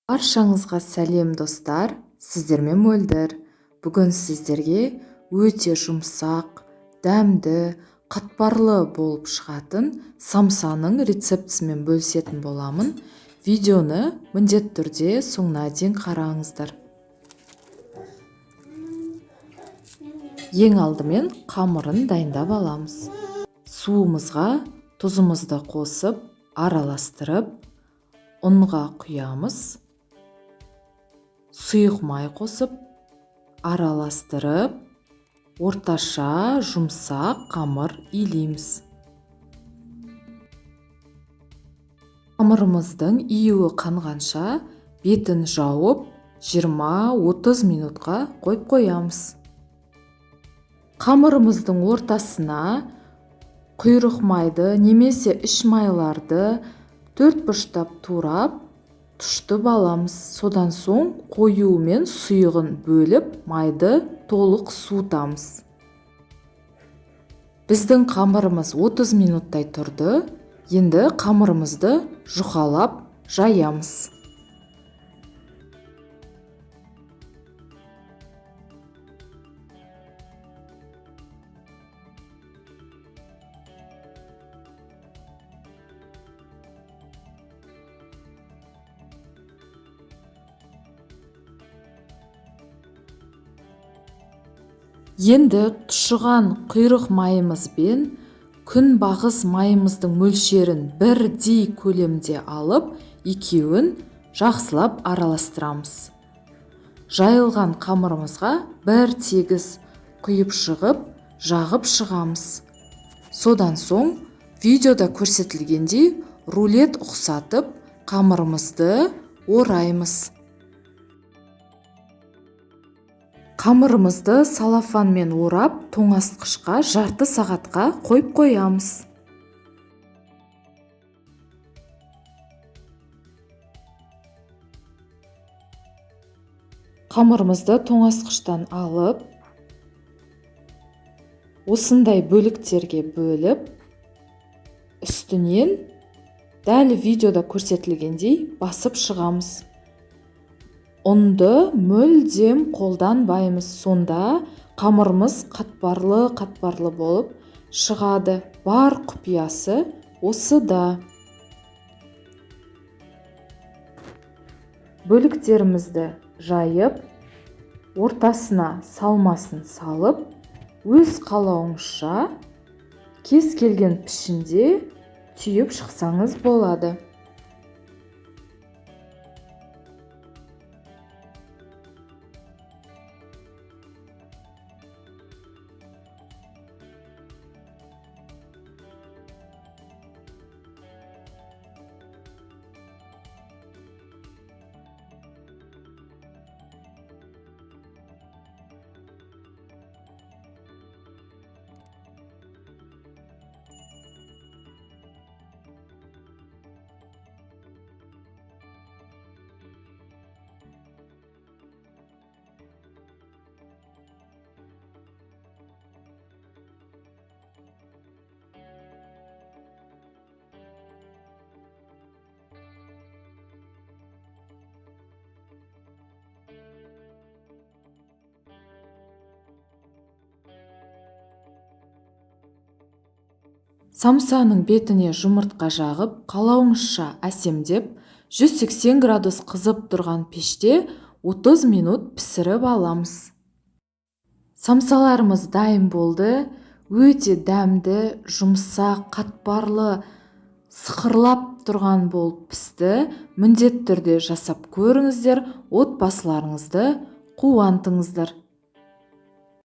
Баршаңызға сәлем достар, сіздермен мөлдір. Бүгін сіздерге өте жұмсақ, дәмді, қатпарлы болып шығатын самсаның рецептісімен бөлісетін боламын. Видеоны міндетті түрде соңына дейін қараңыздар. Ең алдымен қамырын дайындап аламыз. Суымызға тұзымызды қосып, араластырып, ұнға құямыз. Сұйық май қосып, араластырып, орташа жұмсақ қамыр илейміз. Қамырымыздың июі қанғанша бетін жауып 20-30 минутқа қойып қоямыз. Қамырымыздың ортасына құйрық майды немесе іш майларды төртбұрыштап турап, тұшытып аламыз. Содан соң қоюы мен сұйығын бөліп, майды толық суытамыз. Біздің қамырымыз 30 минуттай тұрды. Енді қамырымызды жұқалап жаямыз. Енді тұшыған құйрық майымызбен күнбағыс майымыздың мөлшерін бірдей көлемде алып, екеуін жақсылап араластырамыз. Жайылған қамырымызға бір тегіс құйып шығып, жағып шығамыз. Содан соң видеода көрсетілгендей рулет ұқсатып, қамырымызды ораймыз. Қамырымызды салафанмен орап, тоңазытқышқа жарты сағатқа қойып қоямыз. Қамырымызды тоңазытқыштан алып, осындай бөліктерге бөліп, үстінен дәл видеода көрсетілгендей басып шығамыз. Ұнды мүлдем қолданбаймыз, сонда қамырымыз қатпарлы болып шығады. Бар құпиясы осыда. Бөліктерімізді жайып, ортасына салмасын салып, өз қалауыңызша кез келген пішінде түйіп шықсаңыз болады. Самсаның бетіне жұмыртқа жағып, қалауыңызша әсемдеп, 180 градус қызып тұрған пеште 30 минут пісіріп аламыз. Самсаларымыз дайын болды. Өте дәмді, жұмсақ, қатпарлы, сықырлап тұрған болып пісті. Міндетті түрде жасап көріңіздер, отбасыларыңызды қуантыңыздар.